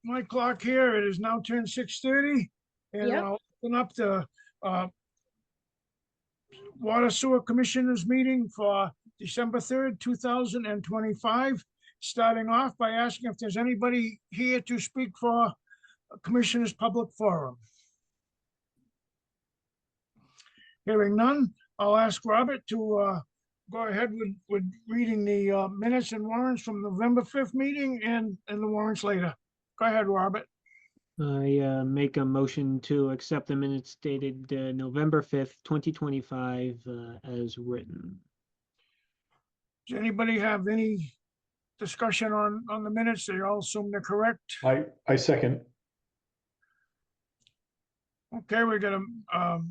my clock here, it is now turned 6:30. And Yep. I'll open up the Water Sewer Commissioners meeting for December 3rd, 2025. Starting off by asking if there's anybody here to speak for Commissioners Public Forum. Hearing none, I'll ask Robert to go ahead with reading the minutes and warrants from November 5th meeting and the warrants later. Go ahead, Robert. I make a motion to accept the minutes dated November 5th, 2025 as written. Does anybody have any discussion on the minutes? They all assume they're correct. I second. Okay, we got a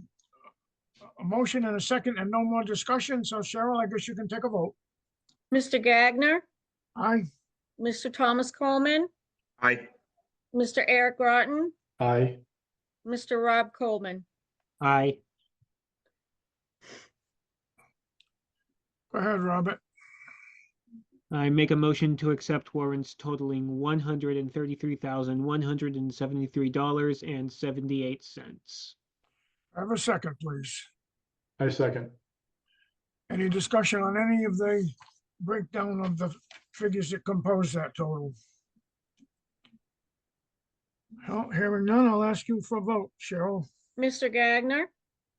motion and a second and no more discussion. So Cheryl, I guess you can take a vote. Mr. Gagner, Aye. Mr. Thomas Coleman, Aye. Mr. Eric Groton, Aye. Mr. Rob Coleman. Aye. Go ahead, Robert. I make a motion to accept warrants totaling $133,173.78. Have a second, please. I second. Any discussion on any of the breakdown of the figures that compose that total? No, hearing none, I'll ask you for a vote. Cheryl? Mr. Gagner,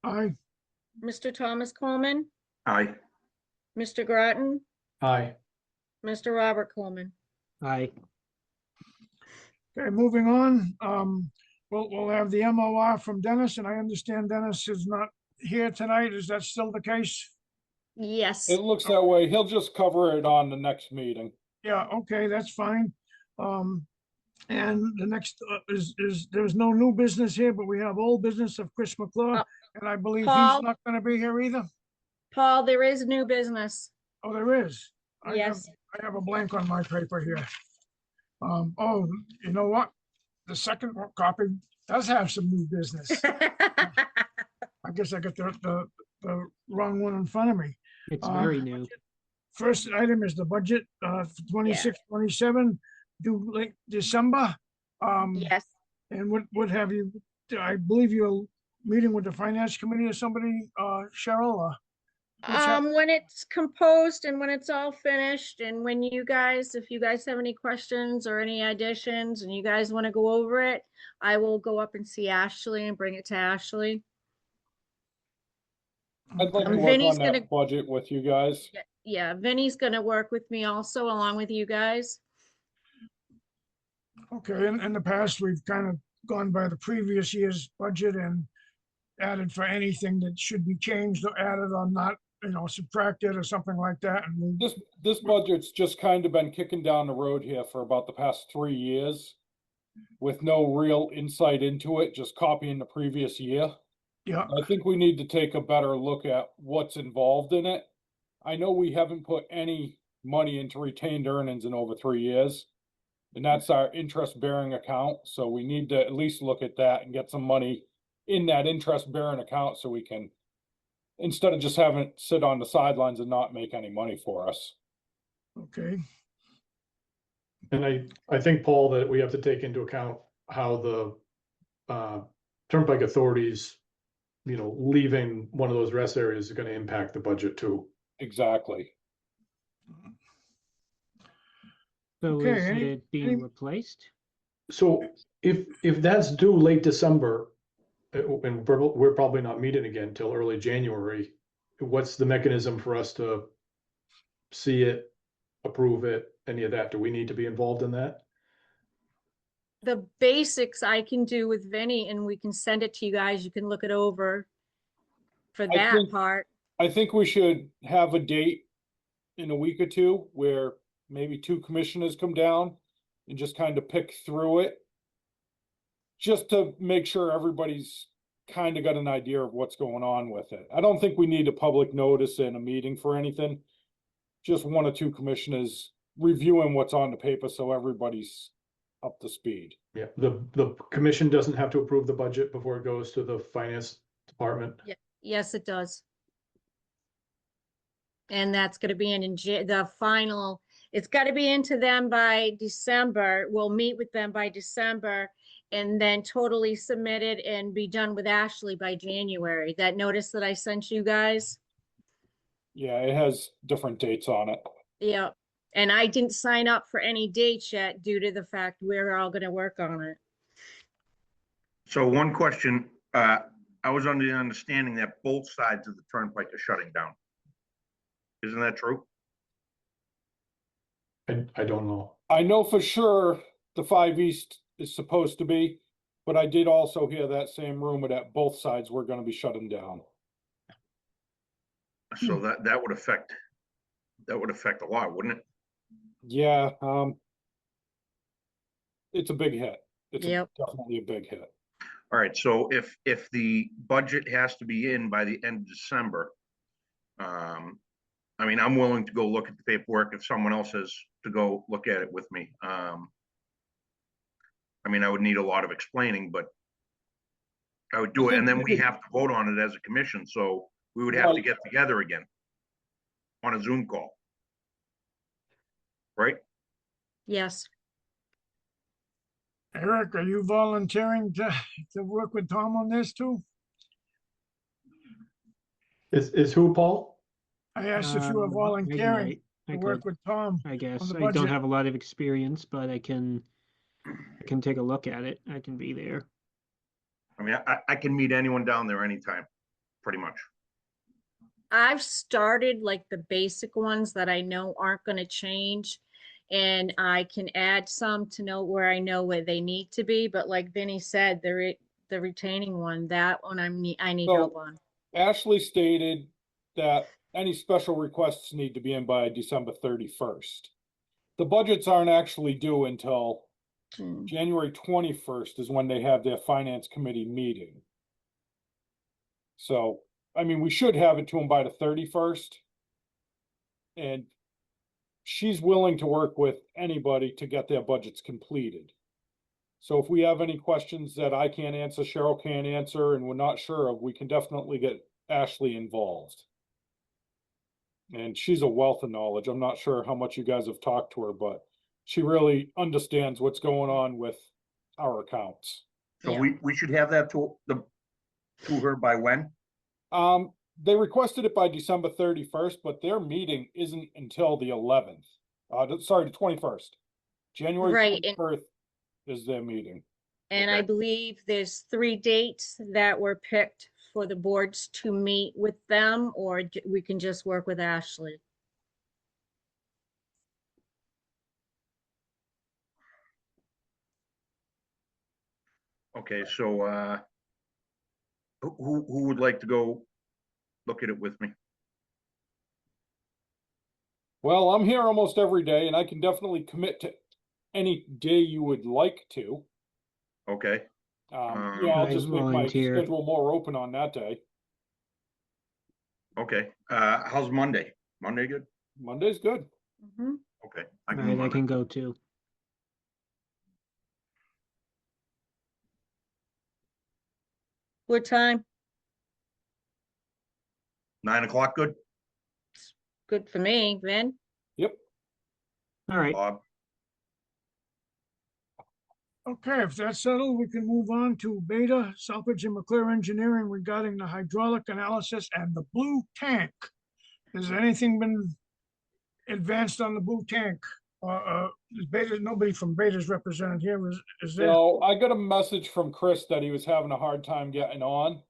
Aye. Mr. Thomas Coleman, Aye. Mr. Groton, Aye. Mr. Robert Coleman. Aye. Okay, moving on. We'll have the MOR from Dennis, and I understand Dennis is not here tonight. Is that still the case? Yes. It looks that way. He'll just cover it on the next meeting. Yeah, okay, that's fine. And the next is there's no new business here, but we have old business of Chris McClure, and I believe he's Paul? not gonna be here either. Paul, there is new business. Oh, there is. Yes. I have a blank on my paper here. Oh, you know what? The second copy does have some new business. I guess I got the wrong one in front of me. It's very new. First item is the budget, for 26, 27, due late December. Yes. And what have you, I believe you're meeting with the finance committee or somebody, Cheryl, or? what's hap- When it's composed and when it's all finished and when you guys, if you guys have any questions or any additions and you guys want to go over it, I will go up and see Ashley and bring it to Ashley. I'd like to Okay. work Vinny's on that gonna- budget with you guys. Yeah, Vinny's gonna work with me also along with you guys. Okay, in the past, we've kind of gone by the previous year's budget and added for anything that should be changed or added or not, subtracted or something like that, and we, This budget's just kind of been kicking down the road here for about the past 3 years with no real insight into it, just copying the previous year. yeah, I think we need to take a better look at what's involved in it. I know we haven't put any money into retained earnings in over 3 years. And that's our interest-bearing account, so we need to at least look at that and get some money in that interest-bearing account so we can, instead of just having it sit on the sidelines and not make any money for us. okay. And I think, Paul, that we have to take into account how the Turnpike authorities, leaving one of those rest areas is gonna impact the budget too. Exactly. So Okay, is any- it being replaced? So if that's due late December, and we're probably not meeting again till early January, what's the mechanism for us to see it, approve it, any of that? Do we need to be involved in that? The basics I can do with Vinny and we can send it to you guys. You can look it over for I that think- part. I think we should have a date in a week or two where maybe 2 commissioners come down and just kind of pick through it. Just to make sure everybody's kind of got an idea of what's going on with it. I don't think we need a public notice and a meeting for anything. Just 1 or 2 commissioners reviewing what's on the paper so everybody's up to speed. Yeah, the commission doesn't have to approve the budget before it goes to the finance department. Yes, it does. And that's gonna be the final, It's got to be into them by December. We'll meet with them by December and then totally submit it and be done with Ashley by January. That notice that I sent you guys? Yeah, it has different dates on it. Yeah. And I didn't sign up for any dates yet due to the fact we're all gonna work on it. So one question, I was under the understanding that both sides of the turnpike are shutting down. Isn't that true? I don't know. I know for sure the 5 East is supposed to be, but I did also hear that same rumor that both sides were gonna be shutting down. So that would affect a lot, wouldn't it? Yeah, it's a big hit. It's Yep. definitely a big hit. All right, so if the budget has to be in by the end of December, I mean, I'm willing to go look at the paperwork if someone else has to go look at it with me. I mean, I would need a lot of explaining, but I would do it, and then we have to vote on it as a commission, so we would have to get together again on a Zoom call. Right? Yes. Eric, are you volunteering to work with Tom on this too? Is who, Paul? I asked if you were I volunteering might. I to could, work with Tom. I guess. the I don't budget. have a lot of experience, but I can take a look at it. I can be there. I mean, I can meet anyone down there anytime, pretty much. I've started like the basic ones that I know aren't gonna change. And I can add some to know where I know where they need to be, but like Vinny said, the retaining one, that one I need So- help on. Ashley stated that any special requests need to be in by December 31st. The budgets aren't actually due until Hmm. January 21st is when they have their finance committee meeting. So, I mean, we should have it to them by the 31st. And she's willing to work with anybody to get their budgets completed. So if we have any questions that I can't answer, Cheryl can't answer, and we're not sure of, we can definitely get Ashley involved. And she's a wealth of knowledge. I'm not sure how much you guys have talked to her, but she really understands what's going on with our accounts. So Yeah. we should have that to her by when? They requested it by December 31st, but their meeting isn't until the 11th. Sorry, the 21st. January Right, and- 21st is their meeting. And I Okay. believe there's 3 dates that were picked for the boards to meet with them, or we can just work with Ashley. Okay, so who would like to go look at it with me? Well, I'm here almost every day and I can definitely commit to any day you would like to. Okay, Yeah, I'll I just make my volunteer. schedule more open on that day. okay. How's Monday? Monday good? Monday's good. Mhm. Okay. All move right, I on can then. go too. What time? 9 o'clock, good? Good for me, Vin. Yep. All right. Bob? Okay, if that's settled, we can move on to Beta, Southbridge and McClure Engineering regarding the hydraulic analysis and the blue tank. Has anything been advanced on the blue tank? Is Beta, nobody from Beta's represented here, is there? So I got a message from Chris that he was having a hard time getting on.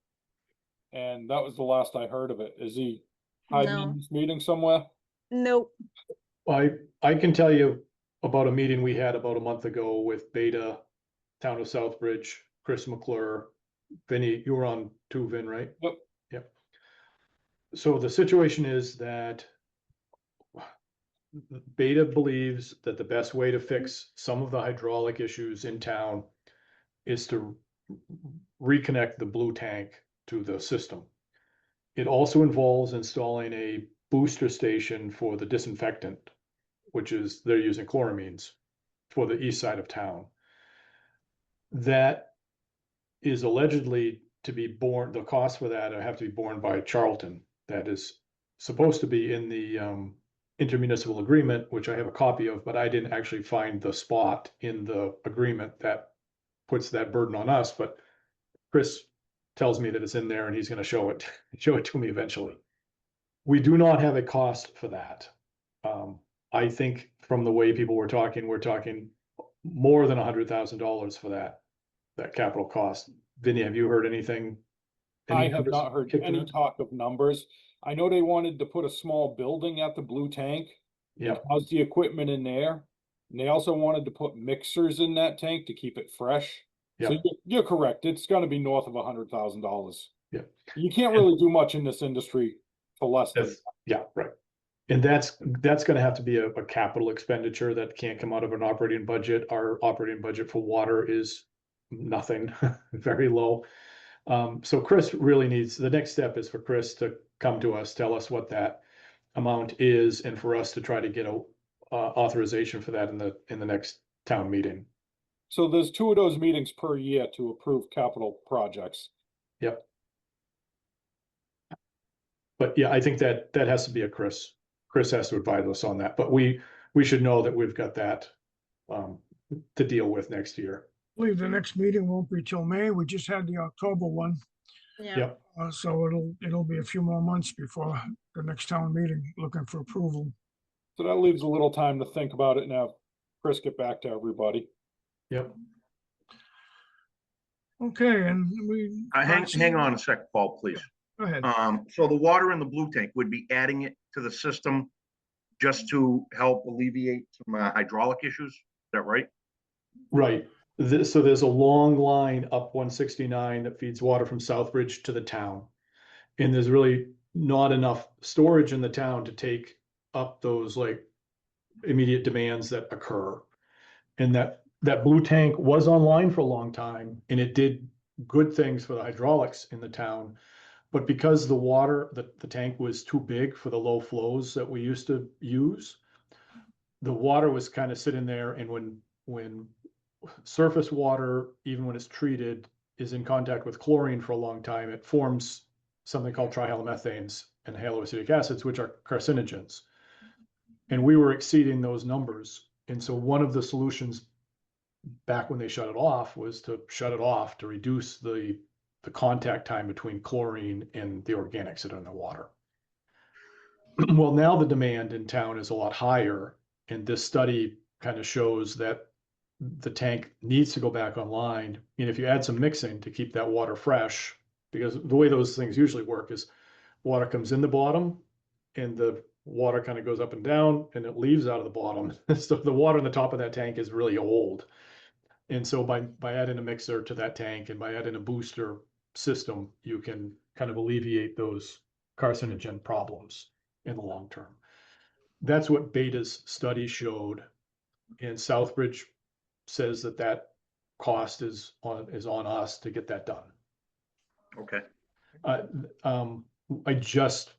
And that was the last I heard of it. Is he hiding No. in this meeting somewhere? Nope. I can tell you about a meeting we had about a month ago with Beta, Town of Southbridge, Chris McClure, Vinny, you were on too, Vin, right? Yep. Yep. So the situation is that Beta believes that the best way to fix some of the hydraulic issues in town is to reconnect the blue tank to the system. It also involves installing a booster station for the disinfectant, which is they're using chloramines for the east side of town. That is allegedly to be borne, the cost for that have to be borne by Charlton. That is supposed to be in the intermunicipal agreement, which I have a copy of, but I didn't actually find the spot in the agreement that puts that burden on us, but Chris tells me that it's in there and he's gonna show it to me eventually. We do not have a cost for that. I think from the way people were talking, we're talking more than $100,000 for that capital cost. Vinny, have you heard anything? I Any have numbers not heard kicked any in? talk of numbers. I know they wanted to put a small building at the blue tank. Yeah, How's the equipment in there? And they also wanted to put mixers in that tank to keep it fresh. So Yeah. you're correct. It's gonna be north of $100,000. Yeah. You can't really do much in this industry for less than. yeah, right. And that's gonna have to be a capital expenditure that can't come out of an operating budget. Our operating budget for water is nothing, very low. So Chris really needs, the next step is for Chris to come to us, tell us what that amount is, and for us to try to get a authorization for that in the next town meeting. So there's 2 of those meetings per year to approve capital projects. Yep. But yeah, I think that has to be a Chris. Chris has to advise us on that, but we should know that we've got that to deal with next year. I believe the next meeting won't be till May. We just had the October one. Yeah. Yep. So it'll be a few more months before the next town meeting, looking for approval. So that leaves a little time to think about it now. Chris, get back to everybody. Yep. Okay, and we. Hang on a sec, Paul, please. Go ahead. So the water in the blue tank would be adding it to the system just to help alleviate some hydraulic issues. Is that right? Right. So there's a long line up 169 that feeds water from Southbridge to the town. And there's really not enough storage in the town to take up those like immediate demands that occur. And that blue tank was online for a long time and it did good things for the hydraulics in the town. But because the water, the tank was too big for the low flows that we used to use, the water was kind of sitting there, and when surface water, even when it's treated, is in contact with chlorine for a long time, it forms something called trihalomethanes and haloacetic acids, which are carcinogens. And we were exceeding those numbers. And so one of the solutions back when they shut it off was to shut it off to reduce the contact time between chlorine and the organics that are in the water. Well, now the demand in town is a lot higher, and this study kind of shows that the tank needs to go back online. And if you add some mixing to keep that water fresh, because the way those things usually work is water comes in the bottom and the water kind of goes up and down and it leaves out of the bottom. So the water in the top of that tank is really old. And so by adding a mixer to that tank and by adding a booster system, you can kind of alleviate those carcinogen problems in the long term. That's what Beta's study showed. And Southbridge says that cost is on us to get that done. Okay. I just,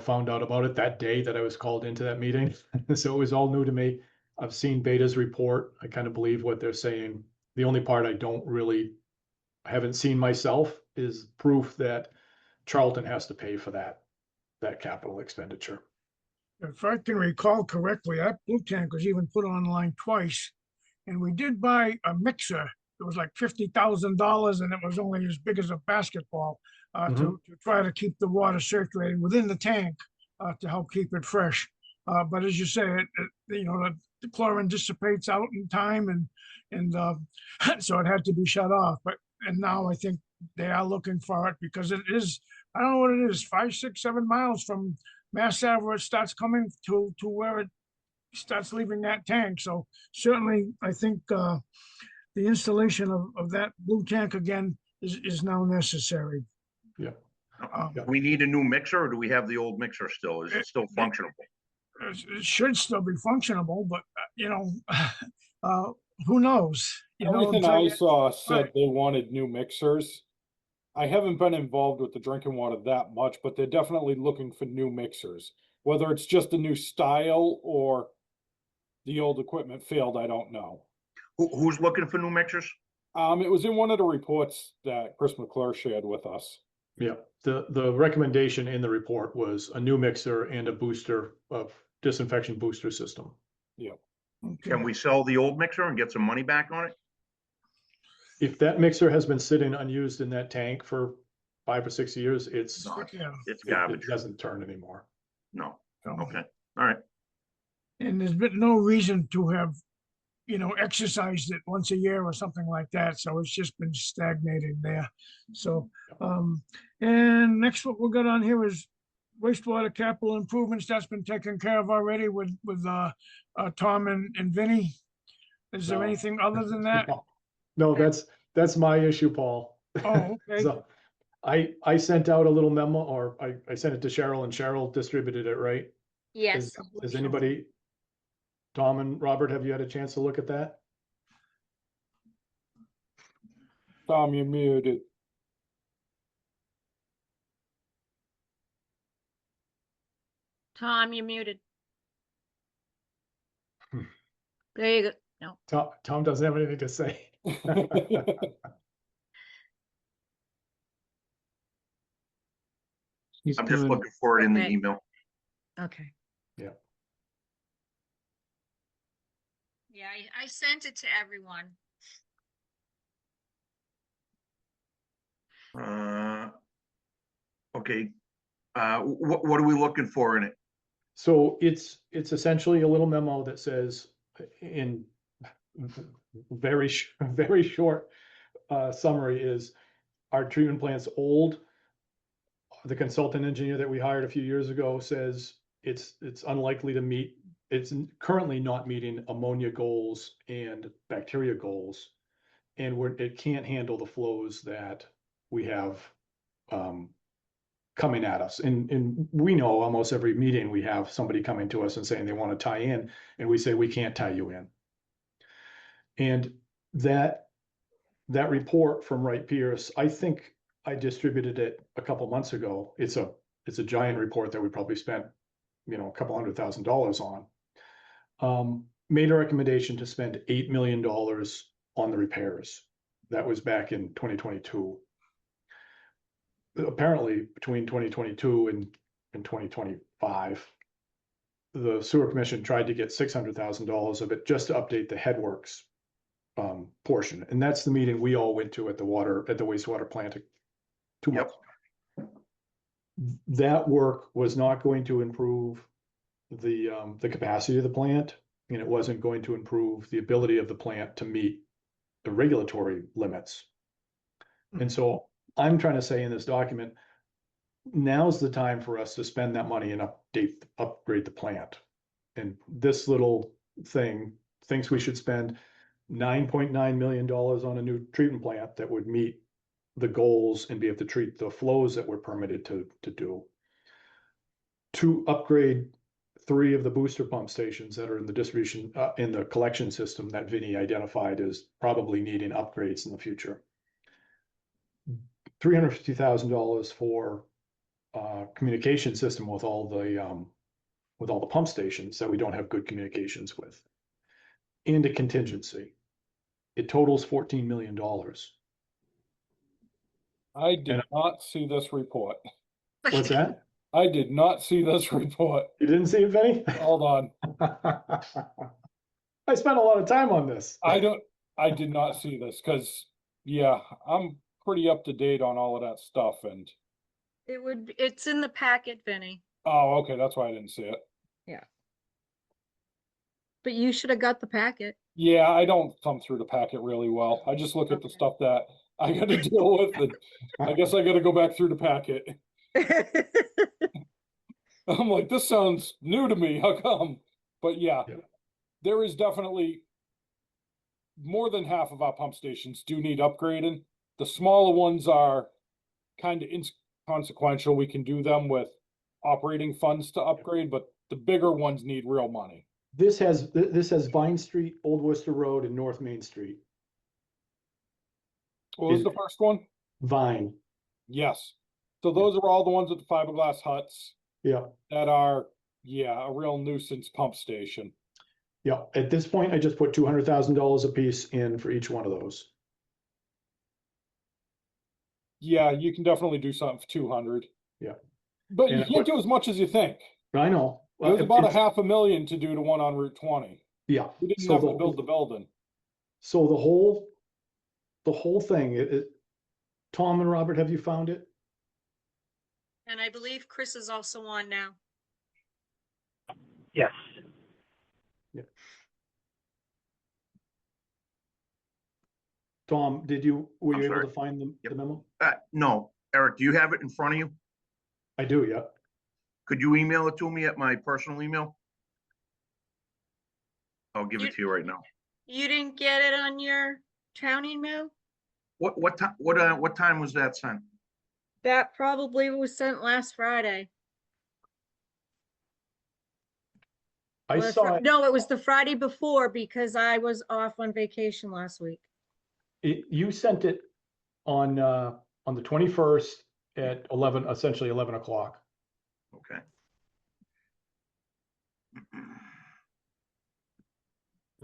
found out about it that day that I was called into that meeting. So it was all new to me. I've seen Beta's report. I kind of believe what they're saying. The only part I haven't seen myself is proof that Charlton has to pay for that capital expenditure. If I can recall correctly, that blue tank was even put online twice. And we did buy a mixer. It was like $50,000 and it was only as big as a basketball to try to keep the water circulating within the tank to help keep it fresh. But as you say, the chlorine dissipates out in time and so it had to be shut off. And now I think they are looking for it because it is, I don't know what it is, 5, 6, 7 miles from Mass Ave where it starts coming to where it starts leaving that tank. So certainly, I think the installation of that blue tank again is now necessary. Yeah. Do we need a new mixer or do we have the old mixer still? Is it still functional? It should still be functionable, but who knows? Everything I saw said they wanted new mixers. I haven't been involved with the drinking water that much, but they're definitely looking for new mixers. Whether it's just a new style or the old equipment failed, I don't know. Who's looking for new mixers? It was in one of the reports that Chris McClure shared with us. Yeah, the recommendation in the report was a new mixer and a booster of disinfection booster system. Okay. Can we sell the old mixer and get some money back on it? If that mixer has been sitting unused in that tank for 5 or 6 years, it's, Not. Yeah. It's it garbage. doesn't turn anymore. No. So, Okay. All right. and there's been no reason to have, exercised it once a year or something like that. So it's just been stagnating there. So, and next what we got on here is wastewater capital improvements. That's been taken care of already with Tom and Vinny. Is there No. anything other than that? No, that's my issue, Paul. Oh, okay. So I sent out a little memo, or I sent it to Cheryl, and Cheryl distributed it, right? Yes, Has anybody, Tom and Robert, have you had a chance to look at that? Tom, you're muted. Tom, you're muted. Hmm. There you go. No, Tom doesn't have anything to say. He's I'm just doing, looking for it in the Okay. email. okay. Yeah. Yeah, I sent it to everyone. Okay. What are we looking for in it? So it's essentially a little memo that says in very short summary is our treatment plant's old. The consultant engineer that we hired a few years ago says it's unlikely to meet, it's currently not meeting ammonia goals and bacteria goals. And it can't handle the flows that we have coming at us. And we know almost every meeting we have somebody coming to us and saying they want to tie in, and we say, we can't tie you in. And that report from Wright Pierce, I think I distributed it a couple months ago. It's a giant report that we probably spent, a couple $100,000 on. Made a recommendation to spend $8 million on the repairs. That was back in 2022. Apparently, between 2022 and 2025, the sewer commission tried to get $600,000 of it just to update the headworks portion. And that's the meeting we all went to at the wastewater plant 2 months ago. That work was not going to improve the capacity of the plant, and it wasn't going to improve the ability of the plant to meet the regulatory limits. And so I'm trying to say in this document, now's the time for us to spend that money and upgrade the plant. And this little thing thinks we should spend $9.9 million on a new treatment plant that would meet the goals and be able to treat the flows that we're permitted to do. To upgrade 3 of the booster pump stations that are in the distribution, in the collection system that Vinny identified as probably needing upgrades in the future. $350,000 for communication system with all the pump stations that we don't have good communications with, and a contingency. It totals $14 million. I did And- not see this report. What's that? I did not see this report. You didn't see it, Vinny? Hold on. I spent a lot of time on this. I did not see this because, yeah, I'm pretty up to date on all of that stuff. And, It's in the packet, Vinny, oh, okay, that's why I didn't see it. but you should have got the packet. Yeah, I don't thumb through the packet really well. I just look at the Okay. stuff that I got to deal with. And I guess I got to go back through the packet. I'm like, this sounds new to me. How come? But yeah, Yeah. there is definitely more than half of our pump stations do need upgrading. The smaller ones are kind of inconsequential. We can do them with operating funds to upgrade, but the bigger ones need real money. This has Vine Street, Old Worcester Road, and North Main Street. What was Is- the first one? Vine, Yes. So those are all the ones with the fiberglass huts yeah, that are, yeah, a real nuisance pump station. yeah. At this point, I just put $200,000 a piece in for each one of those. Yeah, you can definitely do something for 200. Yeah. But you And I can't do as much as you think. I know, It was Well, about a it's- 500,000 to do the one on Route 20. Yeah. We didn't So have the- to build the building. So the whole thing, Tom and Robert, have you found it? And I believe Chris is also on now. Yes. Tom, were I'm you able sorry. to find the Yep. memo? No, Eric, do you have it in front of you? I do, yeah. Could you email it to me at my personal email? I'll give it to you right now. You didn't get it on your town email? What time, what time was that sent? That probably was sent last Friday. I Or the saw No, it was the Friday before because I was off on vacation last week. you sent it on the 21st at 11, essentially 11 o'clock. Okay.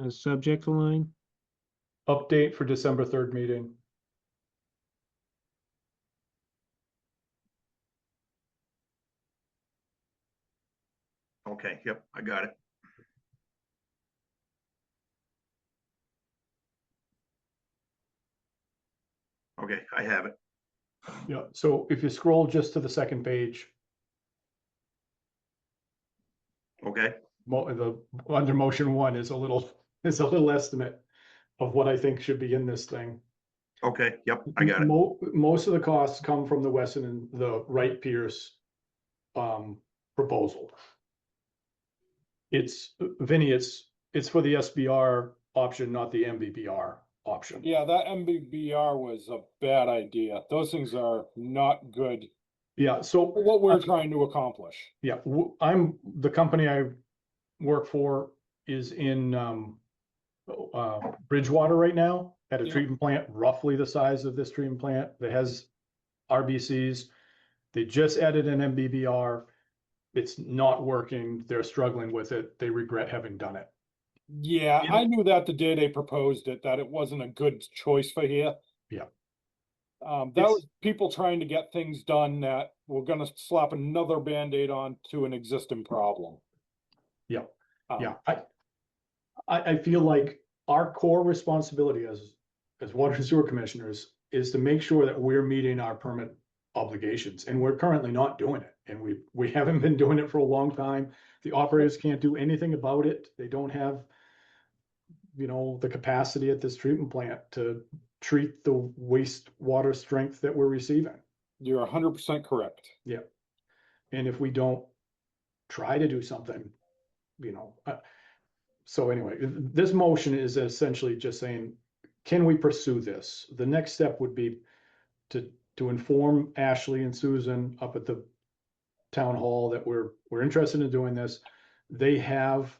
Subject line. Update for December 3rd meeting. Okay, yep, I got it. Okay, I have it. Yeah, so if you scroll just to the second page, Okay, under motion 1 is a little estimate of what I think should be in this thing. okay, yep, I got it. Most of the costs come from the Weston and the Wright Pierce proposal. Vinny, it's for the SBR option, not the MBBR option. Yeah, that MBBR was a bad idea. Those things are not good Yeah, so for what we're trying to accomplish. yeah, the company I work for is in Bridgewater right now at a Yeah. treatment plant roughly the size of this treatment plant that has RBCs. They just added an MBBR. It's not working. They're struggling with it. They regret having done it. Yeah, Yeah. I knew that the day they proposed it, that it wasn't a good choice for here. Yeah. That It's- was people trying to get things done that were gonna slap another Band-Aid on to an existing problem. Yeah. Um, Yeah, I feel like our core responsibility as water and sewer commissioners is to make sure that we're meeting our permit obligations, and we're currently not doing it. And we haven't been doing it for a long time. The operators can't do anything about it. They don't have, the capacity at this treatment plant to treat the wastewater strength that we're receiving. You're 100% correct. And if we don't try to do something, so anyway, this motion is essentially just saying, can we pursue this? The next step would be to inform Ashley and Susan up at the town hall that we're interested in doing this. They have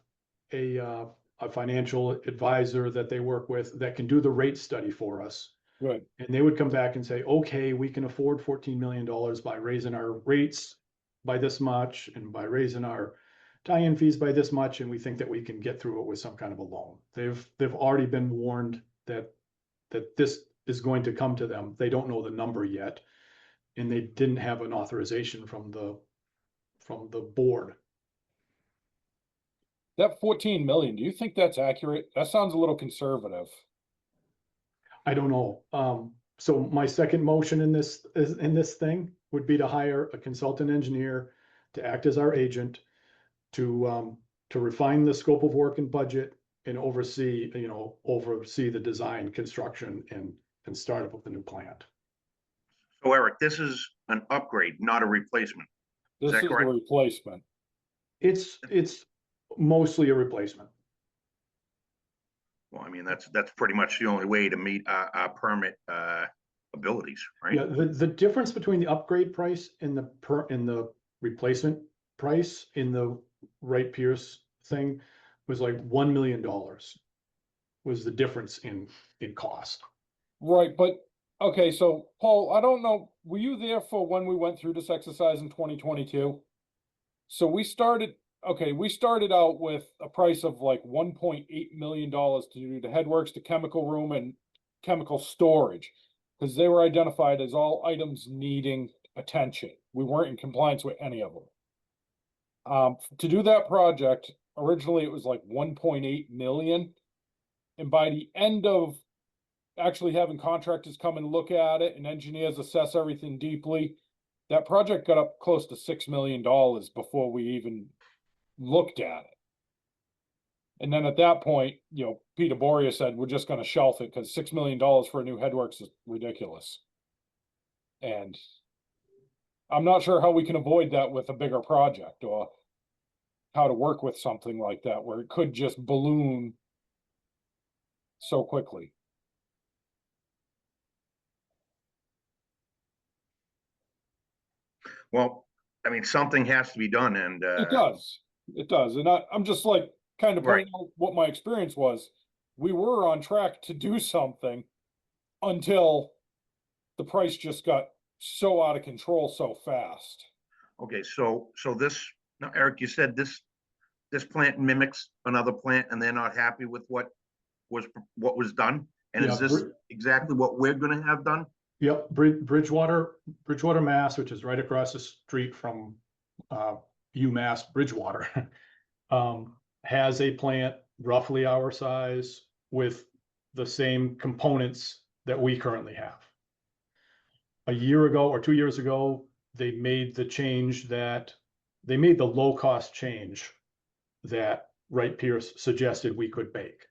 a financial advisor that they work with that can do the rate study for us. Good. And they would come back and say, okay, we can afford $14 million by raising our rates by this much and by raising our tie-in fees by this much, and we think that we can get through it with some kind of a loan. They've already been warned that this is going to come to them. They don't know the number yet, and they didn't have an authorization from the board. That 14 million, do you think that's accurate? That sounds a little conservative. I don't know. So my second motion in this thing would be to hire a consultant engineer to act as our agent to refine the scope of work and budget and oversee the design, construction and startup of the new plant. So Eric, this is an upgrade, not a replacement. This that is a correct? replacement. It's mostly a replacement. Well, I mean, that's pretty much the only way to meet our permit abilities, right? Yeah, the difference between the upgrade price and the replacement price in the Wright Pierce thing was like $1 million was the difference in cost. Right, but okay, so Paul, I don't know, were you there for when we went through this exercise in 2022? So we started out with a price of like $1.8 million to do the headworks, the chemical room and chemical storage. Because they were identified as all items needing attention. We weren't in compliance with any of them. To do that project, originally it was like 1.8 million. And by the end of actually having contractors come and look at it and engineers assess everything deeply, that project got up close to $6 million before we even looked at it. And then at that point, Peter Boria said, we're just gonna shelf it because $6 million for a new headworks is ridiculous. And I'm not sure how we can avoid that with a bigger project, or how to work with something like that where it could just balloon so quickly. Well, I mean, something has to be done and, It does. And I'm just like kind of Right. pointing out what my experience was. We were on track to do something until the price just got so out of control so fast. okay, so this, now Eric, you said this plant mimics another plant and they're not happy with what was done? And is Yeah, this exactly what we're gonna have done? Yep, Bridgewater, Mass, which is right across the street from UMass Bridgewater, has a plant roughly our size with the same components that we currently have. A year ago or 2 years ago, they made the change that they made the low cost change that Wright Pierce suggested we could make.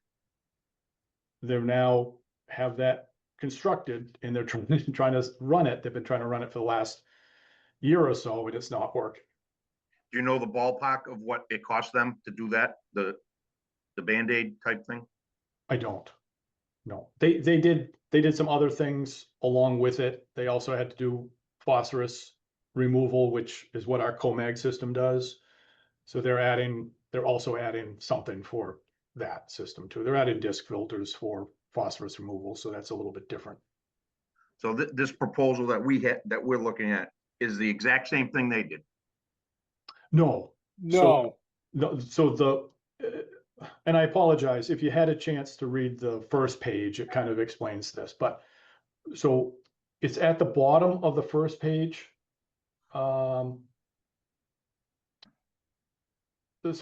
They now have that constructed and they're trying to run it. They've been trying to run it for the last year or so, and it's not working. Do you know the ballpark of what it cost them to do that? The Band-Aid type thing? I don't. No, they did some other things along with it. They also had to do phosphorus removal, which is what our COMAG system does. So they're also adding something for that system too. They're adding disc filters for phosphorus removal, so that's a little bit different. So this proposal that we're looking at is the exact same thing they did. No, No, no. So and I apologize if you had a chance to read the first page, it kind of explains this, but so it's at the bottom of the first page. So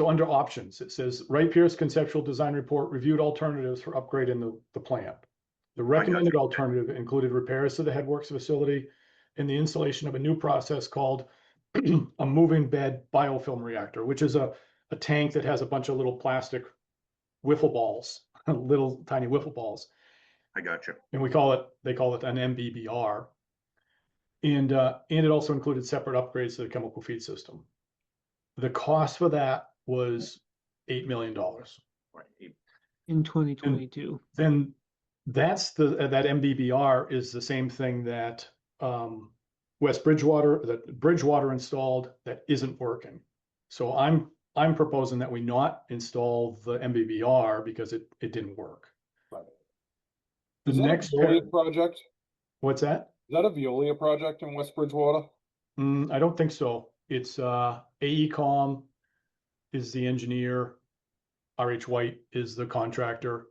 under options, it says Wright Pierce conceptual design report reviewed alternatives for upgrading the plant. The recommended alternative included repairs to the headworks facility and the installation of a new process called a moving bed biofilm reactor, which is a tank that has a bunch of little plastic wiffle balls, little tiny wiffle balls. I got you. And they call it an MBBR. And it also included separate upgrades to the chemical feed system. The cost for that was $8 million. Right. In 2022. Then that's that MBBR is the same thing that Bridgewater installed that isn't working. So I'm proposing that we not install the MBBR because it didn't work. Right. The Is that a next Veolia project? What's that? Is that a Veolia project in West Bridgewater? I don't think so. It's AECom is the engineer. RH White is the contractor.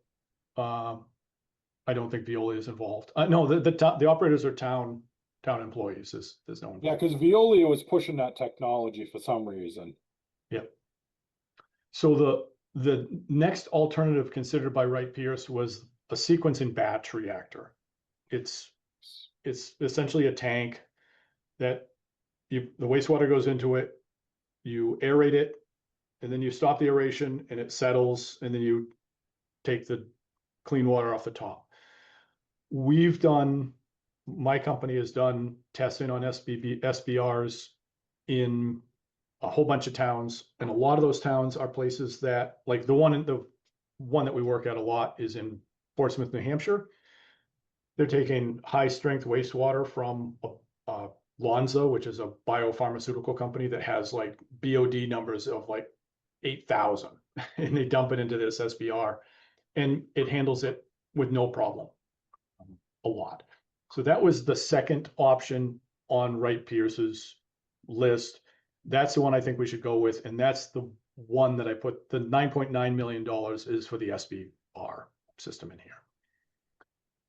I don't think Veolia is involved. No, the operators are town employees. There's no. Yeah, because Veolia was pushing that technology for some reason. Yep. So the next alternative considered by Wright Pierce was a sequencing batch reactor. It's essentially a tank that the wastewater goes into it, you aerate it, and then you stop the aeration and it settles, and then you take the clean water off the top. My company has done testing on SBRs in a whole bunch of towns, and a lot of those towns are places that, like the one that we work at a lot is in Portsmouth, New Hampshire. They're taking high strength wastewater from Lonza, which is a biopharmaceutical company that has like BOD numbers of like 8,000, and they dump it into this SBR, and it handles it with no problem. A lot. So that was the second option on Wright Pierce's list. That's the one I think we should go with, and that's the one that I put the $9.9 million is for the SBR system in here.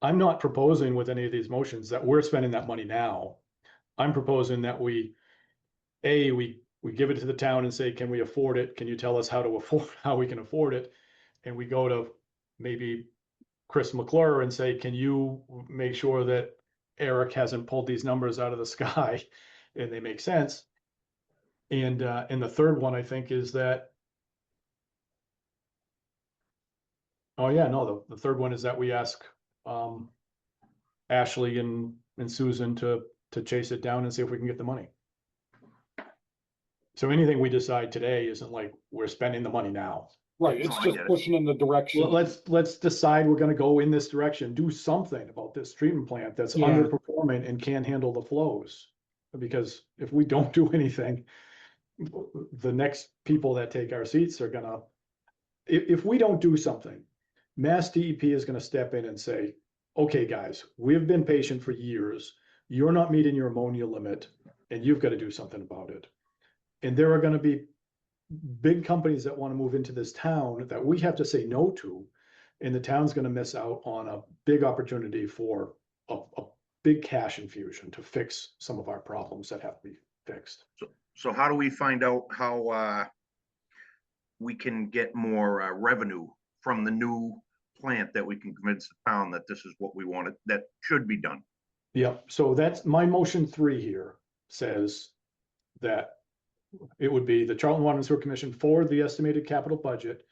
I'm not proposing with any of these motions that we're spending that money now. I'm proposing that we We give it to the town and say, can we afford it? Can you tell us how to afford, how we can afford it? And we go to maybe Chris McClure and say, can you make sure that Eric hasn't pulled these numbers out of the sky and they make sense? And the third one, I think, is that, oh yeah, no, the third one is that we ask Ashley and Susan to chase it down and see if we can get the money. So anything we decide today isn't like we're spending the money now. Right, No, it's I just get it. pushing in the direction. Well, let's decide we're gonna go in this direction, do something about this treatment plant that's Yeah. underperforming and can't handle the flows. Because if we don't do anything, the next people that take our seats are gonna, if we don't do something, Mass DEP is gonna step in and say, okay, guys, we've been patient for years. You're not meeting your ammonia limit and you've got to do something about it. And there are gonna be big companies that want to move into this town that we have to say no to. And the town's going to miss out on a big opportunity for a big cash infusion to fix some of our problems that have to be fixed. So how do we find out how we can get more revenue from the new plant that we can convince the town that this is what we wanted, that should be done? Yep, so that's my motion 3 here says that it would be the Charlton Water and Sewer Commission forward the estimated capital budget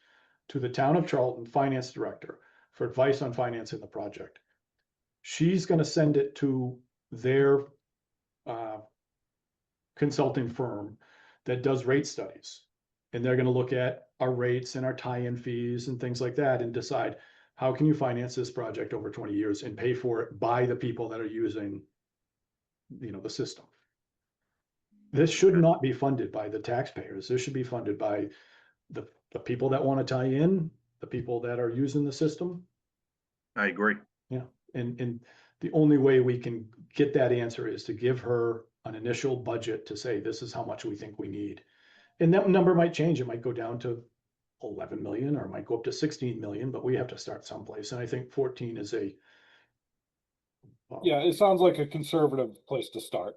to the town of Charlton Finance Director for advice on financing the project. She's gonna send it to their consulting firm that does rate studies. And they're gonna look at our rates and our tie-in fees and things like that and decide, how can you finance this project over 20 years and pay for it by the people that are using, the system? This should not be funded by the taxpayers. This should be funded by the people that want to tie in, the people that are using the system. I agree. And the only way we can get that answer is to give her an initial budget to say, this is how much we think we need. And that number might change. It might go down to 11 million or it might go up to 16 million, but we have to start someplace. And I think 14 is Yeah, it sounds like a conservative place to start.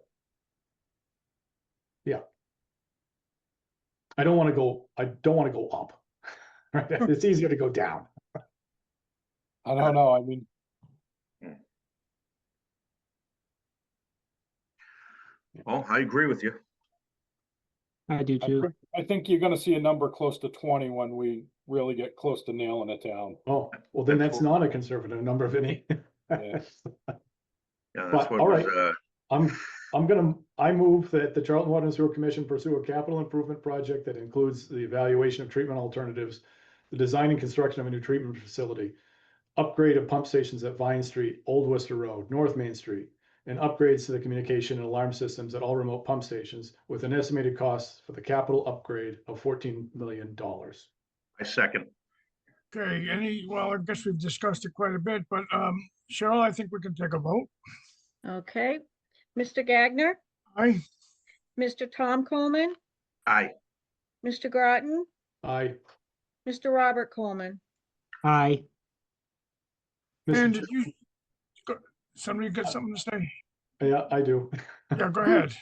I don't want to go up. Right? It's easier to go down. I don't know, I mean, Oh, I agree with you. I do too. I think you're gonna see a number close to 20 when we really get close to nailing it down. Oh, well, then that's not a conservative number, Vinny. Yeah. Yeah, But, that's what all was, right. I move that the Charlton Water and Sewer Commission pursue a capital improvement project that includes the evaluation of treatment alternatives, the design and construction of a new treatment facility, upgrade of pump stations at Vine Street, Old Worcester Road, North Main Street, and upgrades to the communication and alarm systems at all remote pump stations with an estimated cost for the capital upgrade of $14 million. I second. Okay, well, I guess we've discussed it quite a bit, but Cheryl, I think we can take a vote. Okay, Mr. Gagner, Aye, Mr. Tom Coleman, Aye. Mr. Groton, Aye. Mr. Robert Coleman. Aye. and Mr. did you, somebody got something to say? Yeah, I do. Yeah, go ahead.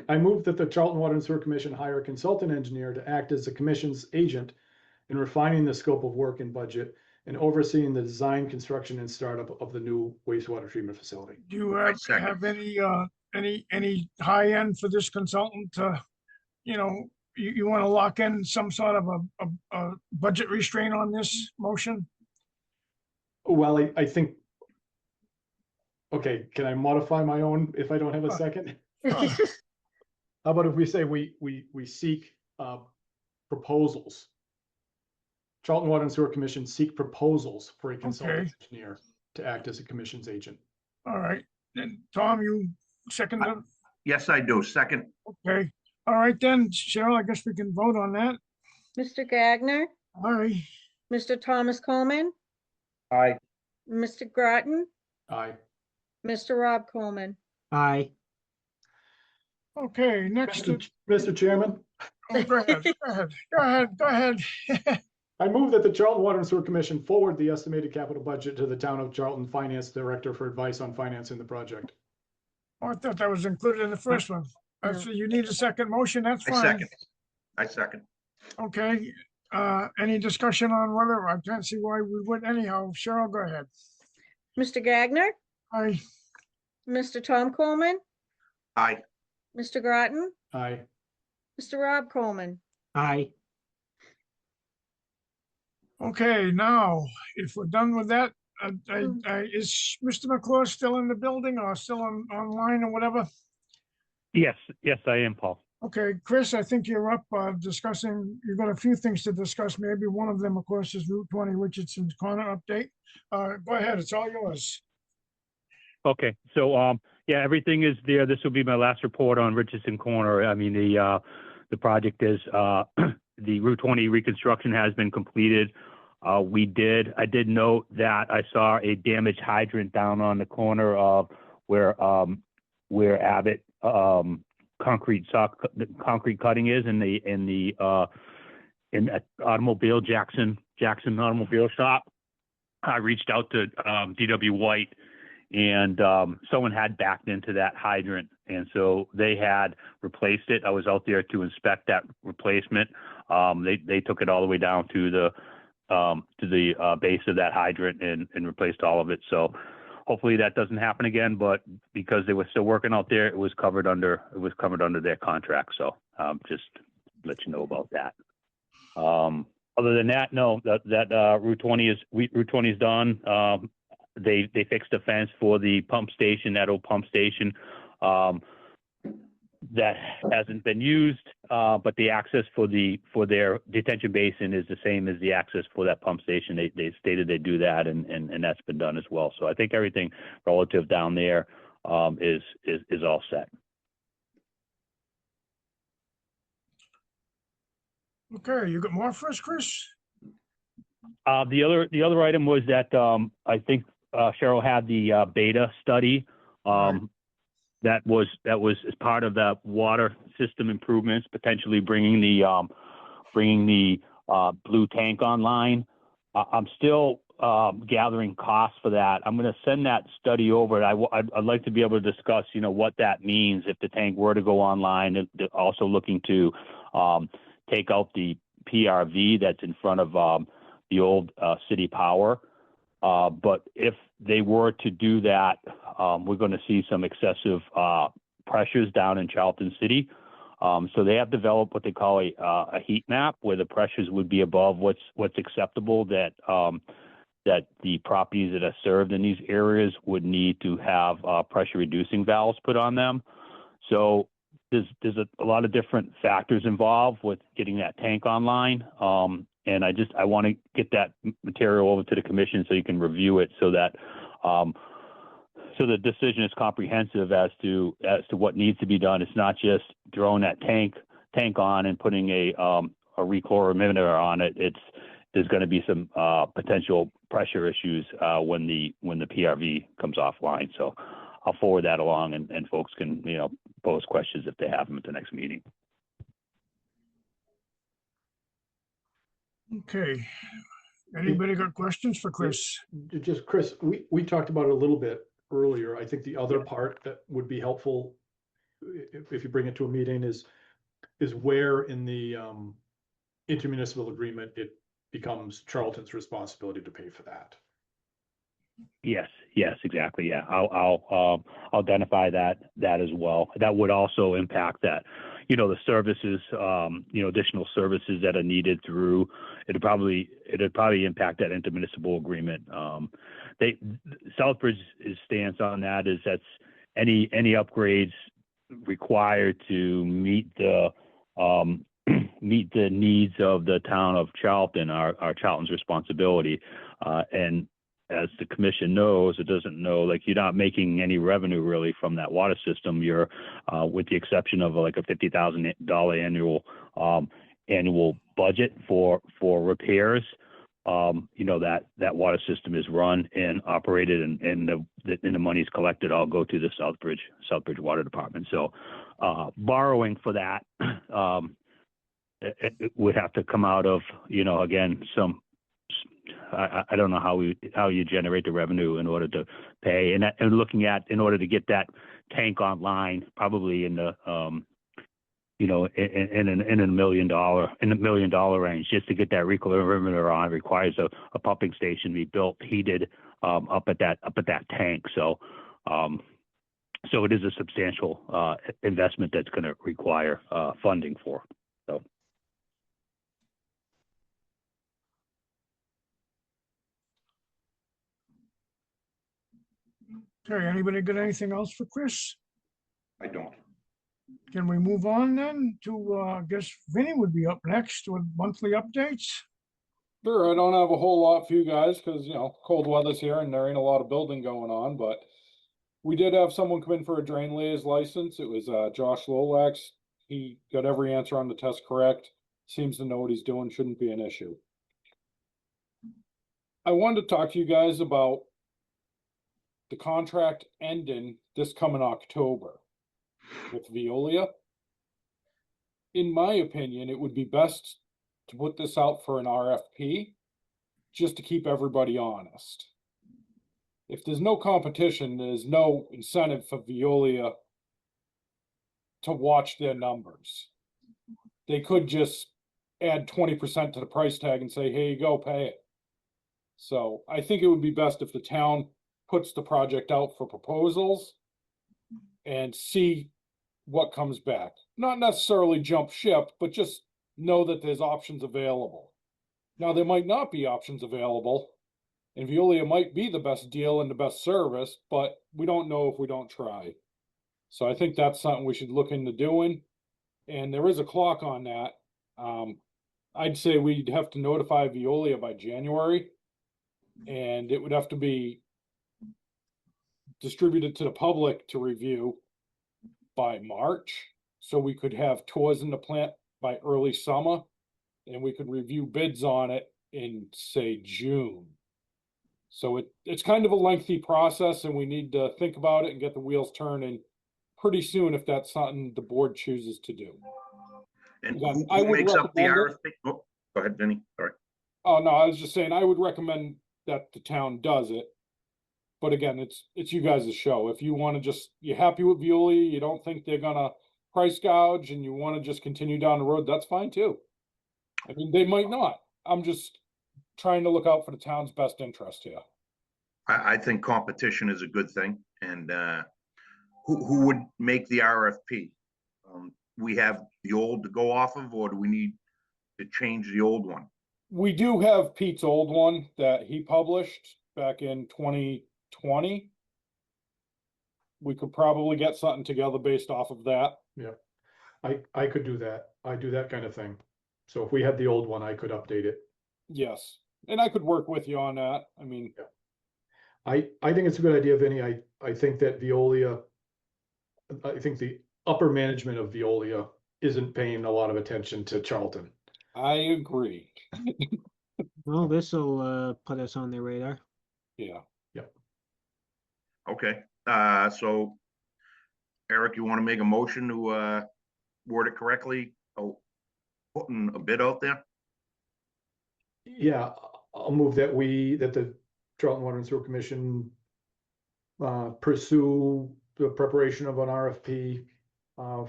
I move that the Charlton Water and Sewer Commission hire a consultant engineer to act as the commission's agent in refining the scope of work and budget and overseeing the design, construction, and startup of the new wastewater treatment facility. Do you I second. have any high end for this consultant? You want to lock in some sort of a budget restraint on this motion? Well, I think, okay, can I modify my own if I don't have a second? How about if we say we seek proposals? Charlton Water and Sewer Commission seek proposals for a consultant engineer to act as a commission's agent. All right, then Tom, you second it? Yes, I do. Second. Okay, all right then, Cheryl, I guess we can vote on that. Mr. Gagner, All right, Mr. Thomas Coleman, Aye. Mr. Groton, Aye. Mr. Rob Coleman. Aye. okay, next, Mr. Chairman, go ahead. I move that the Charlton Water and Sewer Commission forward the estimated capital budget to the town of Charlton Finance Director for advice on financing the project. Oh, I thought that was included in the first one. So you need a second motion, that's I fine. second. I second. Okay, any discussion on whether, I can't see why we would anyhow. Cheryl, go ahead. Mr. Gagner, Aye, Mr. Tom Coleman, Aye. Mr. Groton, Aye. Mr. Rob Coleman. Aye. okay, now, if we're done with that, is Mr. McClure still in the building or still online or whatever? Yes, I am, Paul. Okay, Chris, I think you're up discussing, you've got a few things to discuss. Maybe one of them, of course, is Route 20 Richardson Corner update. Go ahead, it's all yours. Okay, so yeah, everything is there. This will be my last report on Richardson Corner. I mean, the project is the Route 20 reconstruction has been completed. I did note that I saw a damaged hydrant down on the corner of where Abbott concrete cutting is in the automobile Jackson automobile shop. I reached out to DW White, and someone had backed into that hydrant, and so they had replaced it. I was out there to inspect that replacement. They took it all the way down to the base of that hydrant and replaced all of it. So hopefully that doesn't happen again, but because they were still working out there, it was covered under their contract. So just let you know about that. Other than that, no, that Route 20 is done. They fixed the fence for the pump station, that old pump station that hasn't been used, but the access for their detention basin is the same as the access for that pump station. They stated they'd do that, and that's been done as well. So I think everything relative down there is all set. Okay, you got more for us, Chris? The other item was that I think Cheryl had the beta study. That was as part of the water system improvements, potentially bringing the blue tank online. I'm still gathering costs for that. I'm going to send that study over. I'd like to be able to discuss, what that means if the tank were to go online. They're also looking to take out the PRV that's in front of the old city power. But if they were to do that, we're going to see some excessive pressures down in Charlton City. So they have developed what they call a heat map, where the pressures would be above what's acceptable, that the properties that are served in these areas would need to have pressure reducing valves put on them. So there's a lot of different factors involved with getting that tank online. And I want to get that material over to the commission so you can review it, so that so the decision is comprehensive as to what needs to be done. It's not just throwing that tank on and putting a rechlorometer on it. There's going to be some potential pressure issues when the PRV comes offline. So I'll forward that along, and folks can pose questions if they have them at the next meeting. Okay. Anybody got questions for Chris? Just Chris, we talked about it a little bit earlier. I think the other part that would be helpful if you bring it to a meeting is where in the intermunicipal agreement it becomes Charlton's responsibility to pay for that. Yes, exactly. Yeah, I'll identify that as well. That would also impact that, the services, additional services that are needed through. It'd probably impact that intermunicipal agreement. Southbridge's stance on that is that's any upgrades required to meet the needs of the town of Charlton are Charlton's responsibility, and as the commission knows, it doesn't know, like, you're not making any revenue really from that water system. You're, with the exception of like a $50,000 annual budget for repairs. That water system is run and operated, and the money's collected all go to the Southbridge Water Department. So borrowing for that, it would have to come out of, again, I don't know how you generate the revenue in order to pay, and looking at in order to get that tank online, probably in the in a $1 million range. Just to get that reclarimeter on requires a pumping station to be built, heated, up at that tank. So it is a substantial investment that's going to require funding for. So. Okay, anybody got anything else for Chris? I don't. Can we move on then to, I guess Vinny would be up next with monthly updates? Sure, I don't have a whole lot for you guys because, cold weather's here and there ain't a lot of building going on, but we did have someone come in for a drain layers license. It was Josh Lolax. He got every answer on the test correct. Seems to know what he's doing, shouldn't be an issue. I wanted to talk to you guys about the contract ending this coming October with Veolia. In my opinion, it would be best to put this out for an RFP just to keep everybody honest. If there's no competition, there's no incentive for Veolia to watch their numbers. They could just add 20% to the price tag and say, here you go, pay it. So I think it would be best if the town puts the project out for proposals and see what comes back. Not necessarily jump ship, but just know that there's options available. Now, there might not be options available, and Veolia might be the best deal and the best service, but we don't know if we don't try. So I think that's something we should look into doing. And there is a clock on that. I'd say we'd have to notify Veolia by January, and it would have to be distributed to the public to review by March. So we could have tours in the plant by early summer, and we could review bids on it in, say, June. So it's kind of a lengthy process, and we need to think about it and get the wheels turning pretty soon if that's something the board chooses to do. And Again, who makes up the recommend RFP? Oh, go ahead, Vinny. Sorry. Oh, no, I was just saying, I would recommend that the town does it. But again, it's you guys' show. If you want to you're happy with Veolia, you don't think they're gonna price gouge and you want to just continue down the road, that's fine too. I mean, they might not. I'm just trying to look out for the town's best interest here. I think competition is a good thing. And who would make the RFP? We have the old to go off of, or do we need to change the old one? We do have Pete's old one that he published back in 2020. We could probably get something together based off of that. Yeah, I could do that. I do that kind of thing. So if we had the old one, I could update it. Yes, and I could work with you on that. I mean, I think it's a good idea, Vinny. I think that Veolia, I think the upper management of Veolia isn't paying a lot of attention to Charlton. I agree. Well, this will put us on their radar. Yeah. Okay, so Eric, you want to make a motion to word it correctly? Oh, putting a bid out there? Yeah, I'll move that the Charlton Water and Sewer Commission pursue the preparation of an RFP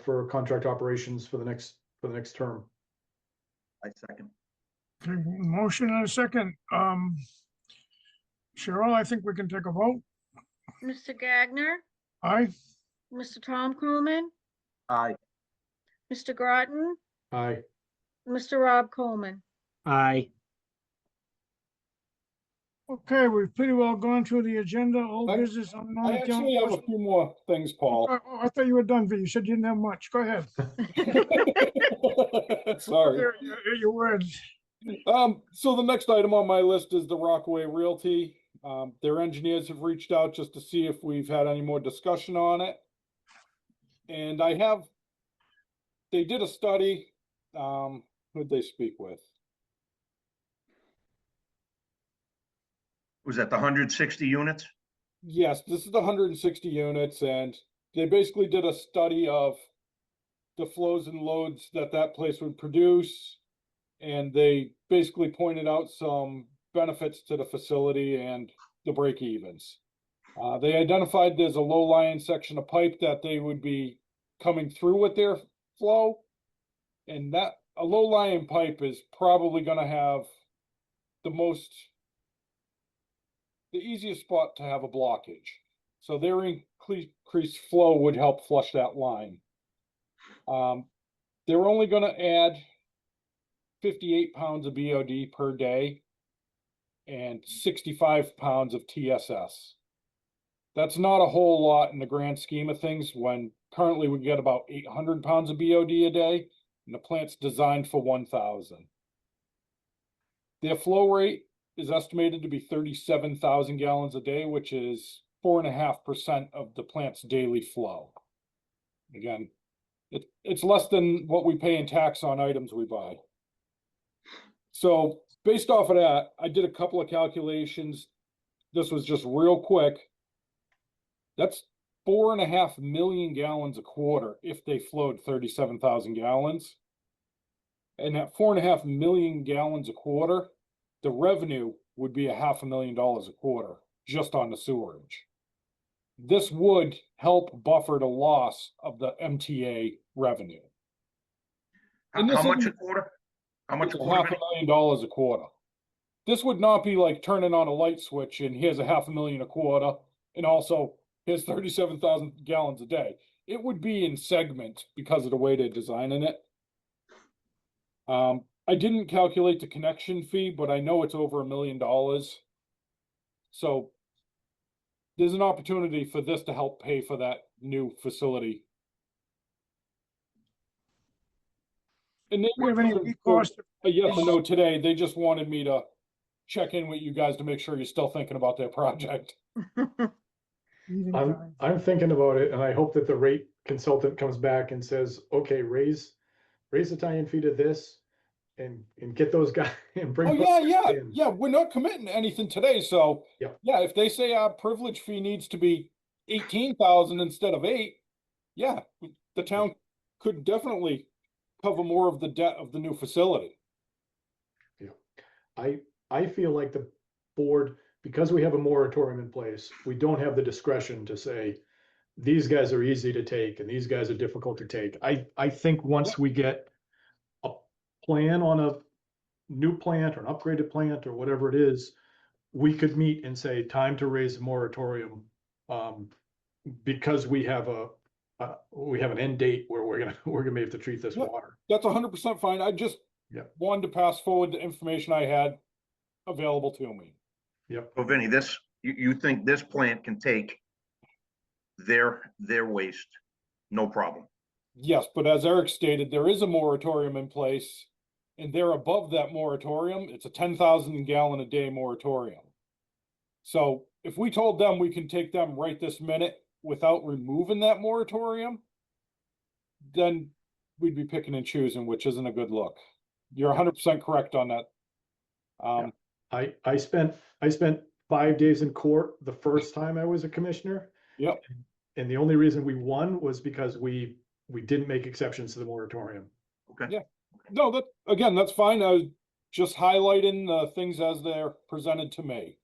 for contract operations for the next term. I second. Okay, motion and a second. Cheryl, I think we can take a vote. Mr. Gagner, Aye. Mr. Tom Coleman, Aye. Mr. Groton, Aye. Mr. Rob Coleman. Aye. Okay, we've pretty well gone through the agenda, old I- business. On I actually have a few more things, Paul. Oh, I thought you were done, V. You said you didn't have much. Go ahead. Sorry. Your words. So the next item on my list is the Rockaway Realty. Their engineers have reached out just to see if we've had any more discussion on it. And they did a study, who'd they speak with? Was that the 160 units? Yes, this is the 160 units, and they basically did a study of the flows and loads that place would produce. And they basically pointed out some benefits to the facility and the break evens. They identified there's a low-lying section of pipe that they would be coming through with their flow, And that, a low lying pipe is probably gonna have the easiest spot to have a blockage. So their increased flow would help flush that line. They're only gonna add 58 pounds of BOD per day and 65 pounds of TSS. That's not a whole lot in the grand scheme of things when currently we get about 800 pounds of BOD a day and the plant's designed for 1,000. Their flow rate is estimated to be 37,000 gallons a day, which is 4.5% of the plant's daily flow. Again, it's less than what we pay in tax on items we buy. So based off of that, I did a couple of calculations. This was just real quick. That's 4.5 million gallons a quarter if they flowed 37,000 gallons. And at 4.5 million gallons a quarter, the revenue would be $500,000 a quarter just on the sewerage. This would help buffer the loss of the MTA revenue. And this How much a isn't- quarter? How much a It's quarter? Vinny? $500,000 a quarter. This would not be like turning on a light switch and here's $500,000 a quarter, and also here's 37,000 gallons a day. It would be in segments because of the way they're designing it. I didn't calculate the connection fee, but I know it's over $1 million. So there's an opportunity for this to help pay for that new facility. And they Do we have any weren't looking recourse? for a yes or no today. They just wanted me to check in with you guys to make sure you're still thinking about their project. Evening I'm, time? I'm thinking about it, and I hope that the rate consultant comes back and says, okay, raise the tie-in fee to this and get those guys and bring. Oh, those yeah, guys yeah, in. yeah, we're not committing to anything today, so. Yep. Yeah, if they say our privilege fee needs to be 18,000 instead of 8, yeah, the town could definitely cover more of the debt of the new facility. I feel like the board, because we have a moratorium in place, we don't have the discretion to say, these guys are easy to take and these guys are difficult to take. I think once we get a plan on a new plant or an upgraded plant or whatever it is, we could meet and say, time to raise a moratorium. Because we have an end date where we're gonna have to treat this Yeah. water. That's 100% fine. I just Yep. wanted to pass forward the information I had available to me. Yep. So Vinny, you think this plant can take their waste, no problem? Yes, but as Eric stated, there is a moratorium in place and they're above that moratorium. It's a 10,000 gallon a day moratorium. So if we told them we can take them right this minute without removing that moratorium, then we'd be picking and choosing, which isn't a good look. You're 100% correct on that. I spent 5 days in court the first time I was a commissioner. Yep. And the only reason we won was because we didn't make exceptions to the moratorium. Okay. Yeah. No, that's fine. I was just highlighting the things as they're presented to me.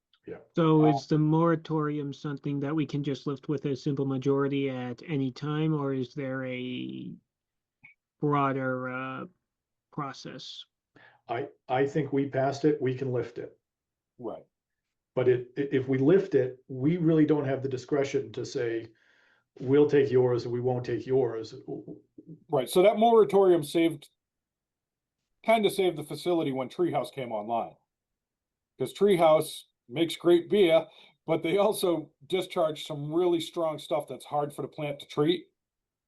So Uh, is the moratorium something that we can just lift with a simple majority at any time, or is there a broader process? I think we passed it, we can lift it. Right. But if we lift it, we really don't have the discretion to say, we'll take yours and we won't take yours. Right. So that moratorium kind of saved the facility when Treehouse came online. Because Treehouse makes great beer, but they also discharge some really strong stuff that's hard for the plant to treat.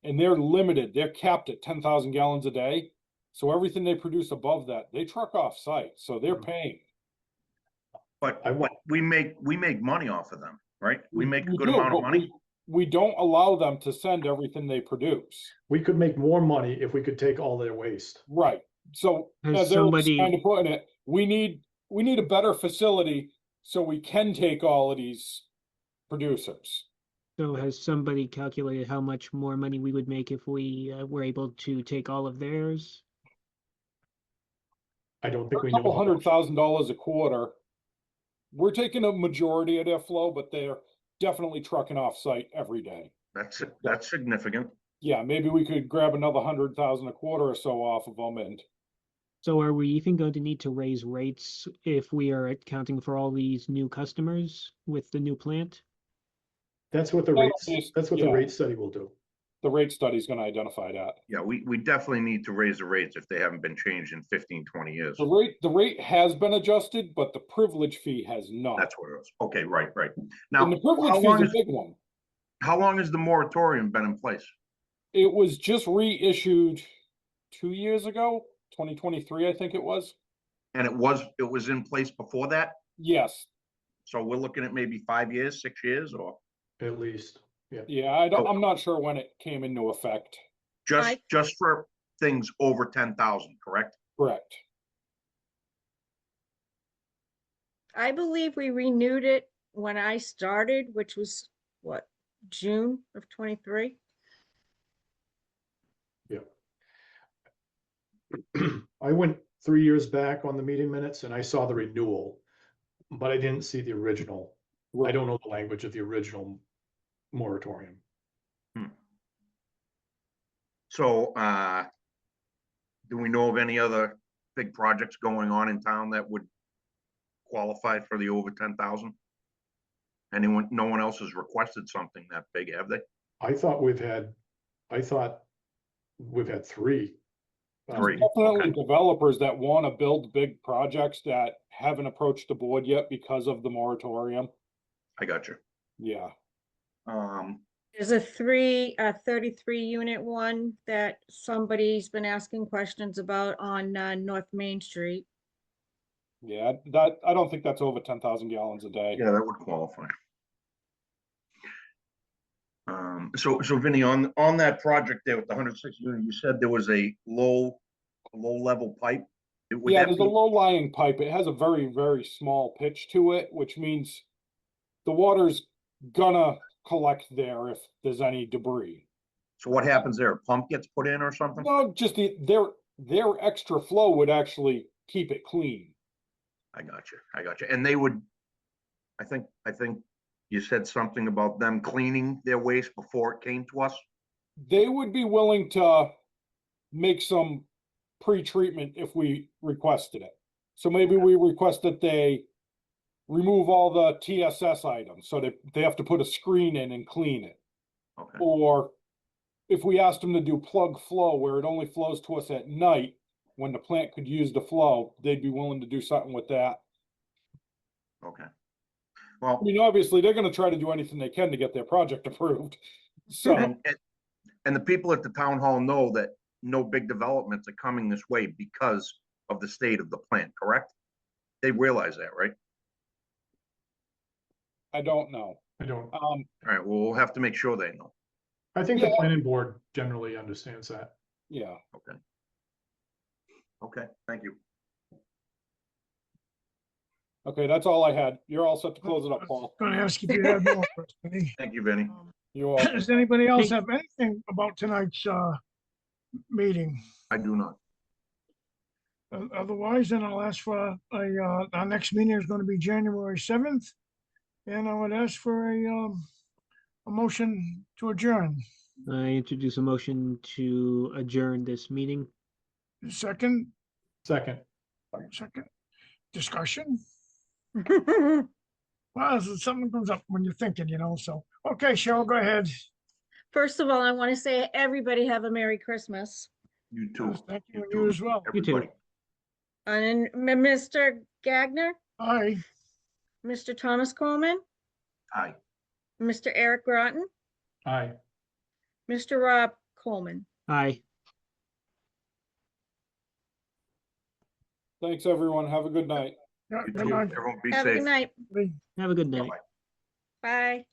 And they're limited. They're capped at 10,000 gallons a day. So everything they produce above that, they truck off site. So they're paying. But I want- we make money off of them, right? We make a We good do, amount of but money. We don't allow them to send everything they produce. We could make more money if we could take all their waste. Right. So Has as Eric's somebody- kind of putting it, we need a better facility so we can take all of these producers. So has somebody calculated how much more money we would make if we were able to take all of theirs? I don't think A we know. couple how much. $100,000 a quarter. We're taking a majority of their flow, but they're definitely trucking off site every day. That's significant. Yeah, maybe we could grab another 100,000 a quarter or so off of them and So are we even going to need to raise rates if we are accounting for all these new customers with the new plant? That's what the Well, rates, it's- that's what the yeah. rate study will do. the rate study is gonna identify that. Yeah, we definitely need to raise the rates if they haven't been changed in 15, 20 years. The rate has been adjusted, but the privilege fee has not. That's what it was. Okay, right. Now, And the privilege how fee long is a big one. has the moratorium been in place? It was just reissued 2 years ago, 2023, I think it was. And it was in place before that? Yes, So we're looking at maybe 5 years, 6 years, or At least, yeah. yeah, Oh. I'm not sure when it came into effect. just for things over 10,000, correct? Correct. I believe we renewed it when I started, which was what, June of 23? I went 3 years back on the meeting minutes and I saw the renewal, but I didn't see the original. I don't know the language of the original moratorium. So, do we know of any other big projects going on in town that would qualify for the over 10,000? No one else has requested something that big, have they? I thought we've had three. Three. Definitely Okay. developers that want to build big projects that haven't approached the board yet because of the moratorium. I got you. Yeah, There's a 33 unit one that somebody's been asking questions about on North Main Street. yeah, I don't think that's over 10,000 gallons a day. yeah, that would qualify. So Vinny, on that project there with the 160 unit, you said there was a low level pipe? Would Yeah, that there's a be- low lying pipe. It has a very, very small pitch to it, which means the water's gonna collect there if there's any debris. So what happens there? A pump gets put in or something? No, just their extra flow would actually keep it clean. I got you. And they would, I think you said something about them cleaning their waste before it came to us? They would be willing to make some pre-treatment if we requested it. So maybe we request that they remove all the TSS items, so they have to put a screen in and clean it. Okay, Or if we asked them to do plug flow where it only flows to us at night, when the plant could use the flow, they'd be willing to do something with that. okay. I Well, mean, obviously, they're gonna try to do anything they can to get their project approved. So, and the people at the town hall know that no big developments are coming this way because of the state of the plant, correct? They realize that, right? I don't know. I don't, All right, well, we'll have to make sure they know. I think the Yeah. planning board generally understands that. Yeah. Okay, thank you. Okay, that's all I had. You're all set to close it up, Paul. Gonna ask if you had more. Vinny. Thank you, Vinny. You all. Does anybody else have anything about tonight's meeting? I do not. Otherwise, then I'll ask for our next meeting is gonna be January 7th. And I would ask for a motion to adjourn. I introduce a motion to adjourn this meeting. Second, Second, discussion. Well, something comes up when you're thinking, so, okay, Cheryl, go ahead. First of all, I want to say everybody have a Merry Christmas. You too. Thank you, and you as well. You too. Everybody. And Mr. Gagner, Aye. Mr. Thomas Coleman, Aye. Mr. Eric Groton, aye. Mr. Rob Coleman. Aye. Thanks, everyone. Have a good night. Yeah, You good too. night. Everyone be Have a good safe. night. Have a good night. Bye-bye. Bye.